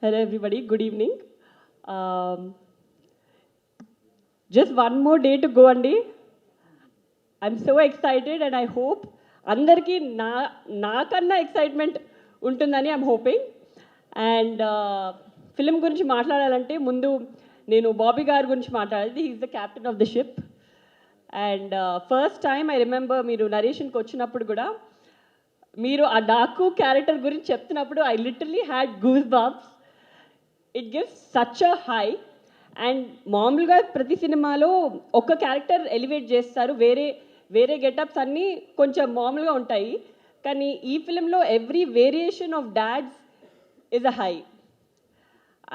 Hello everybody, good evening. Just one more day to go అండి. I'm so excited and I hope అందరికీ నాకన్నా excitement ఉంటుందని I'm hoping. And film గురించి మాట్లాడాలంటే ముందు నేను బాబీ గారి గురించి మాట్లాడాలి. He's the captain of the ship. And first time I remember మీరు నరేషన్కి వచ్చినప్పుడు కూడా మీరు ఆ డాకు క్యారెక్టర్ గురించి చెప్తున్నప్పుడు I literally had goose bumps. It gives such a high. And మామూలుగా ప్రతి సినిమాలో ఒక క్యారెక్టర్ ఎలివేట్ చేస్తారు, వేరే వేరే గెటప్స్ అన్నీ కొంచెం మామూలుగా ఉంటాయి. కానీ ఈ ఫిలింలో every variation of dads is a high.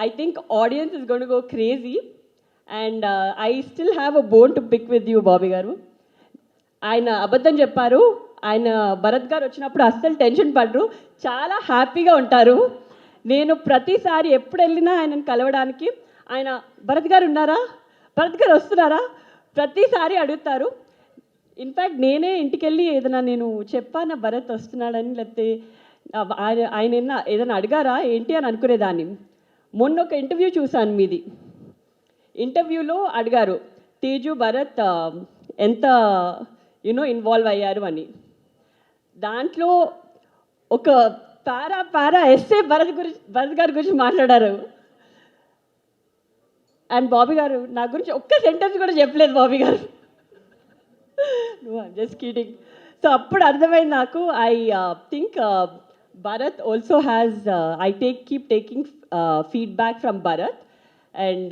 I think audience is going to go crazy and I still have a bone to pick with you, Bobby garu. ఆయన అబద్ధం చెప్పారు. ఆయన భరత్ గారు వచ్చినప్పుడు అస్సలు టెన్షన్ పడరు, చాలా హ్యాపీగా ఉంటారు. నేను ప్రతిసారి ఎప్పుడు వెళ్ళినా ఆయనను కలవడానికి ఆయన భరత్ గారు ఉన్నారా, భరత్ గారు వస్తున్నారా ప్రతిసారి అడుగుతారు. ఇన్ఫ్యాక్ట్ నేనే ఇంటికి వెళ్ళి ఏదైనా నేను చెప్పాను భరత్ వస్తున్నాడని, లేకపోతే ఆయన ఏదైనా అడిగారా ఏంటి అని అనుకునేదాన్ని. మొన్న ఒక ఇంటర్వ్యూ చూశాను మీది. ఇంటర్వ్యూలో అడిగారు తేజు భరత్ ఎంత ఇన్వాల్వ్ అయ్యారు అని. దాంట్లో ఒక పారా ఎస్సే భరత్ గారి గురించి మాట్లాడారు. అండ్ బాబీ గారు నా గురించి ఒక్క సెంటెన్స్ కూడా చెప్పలేదు బాబీ గారు. Just kidding. సో అప్పుడు అర్థమైంది నాకు. I think Bharat also has, keep taking feedback from Bharat and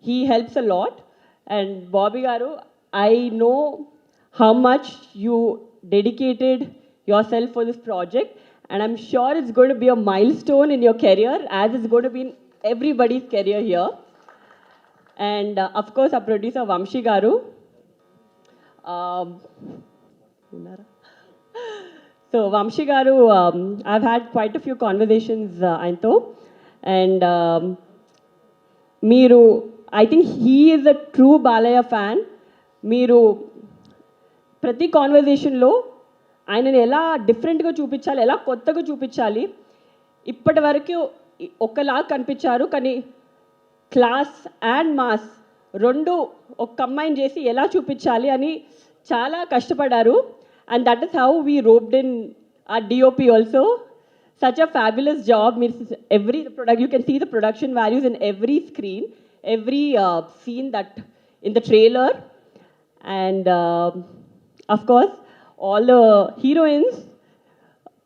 he helps a lot. And Bobby Garu, I know how much you dedicated yourself for this project and I'm sure it's going to be a milestone in your career as it's going to be in everybody's career here. And of course our producer Vamshi Garu. So Vamshi Garu, I've had quite a few conversations ఆయనతో. And మీరు, I think he is a true Balaya fan. మీరు ప్రతి కాన్వర్జేషన్లో ఆయనని ఎలా డిఫరెంట్గా చూపించాలి, ఎలా కొత్తగా చూపించాలి, ఇప్పటి వరకు ఒకలా కనిపించారు కానీ క్లాస్ అండ్ మాస్ రెండు ఒక కంబైన్ చేసి ఎలా చూపించాలి అని చాలా కష్టపడ్డారు. And that is how we roped in our DOP also. Such a fabulous job. Every product, you can see the production values in every screen, every scene that in the trailer. And of course, all the heroines,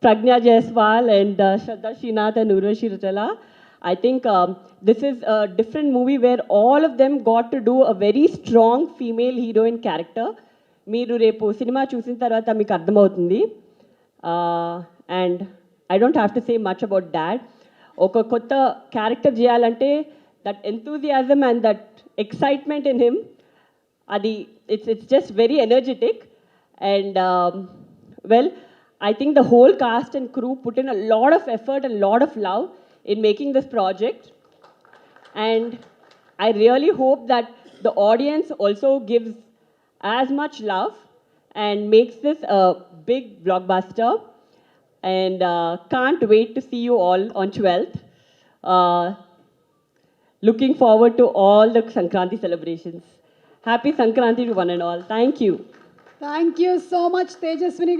Pragna Jaiswal and Shraddha Srinath and Urvashi Rutala. I think this is a different movie where all of them got to do a very strong female heroine character. మీరు రేపు cinema చూసిన తర్వాత మీకు అర్థమవుతుంది. And I don't have to say much about that. ఒక కొత్త character చేయాలంటే that enthusiasm and that excitement in him, అది it's just very energetic. And well, I think the whole cast and crew put in a lot of effort and a lot of love in making this project. And I really hope that the audience also gives as much love and makes this a big blockbuster. And can't wait to see you all on 12th. Looking forward to all the Sankranti celebrations. Happy Sankranti to one and all. Thank you. Thank you so much, Tejaswini.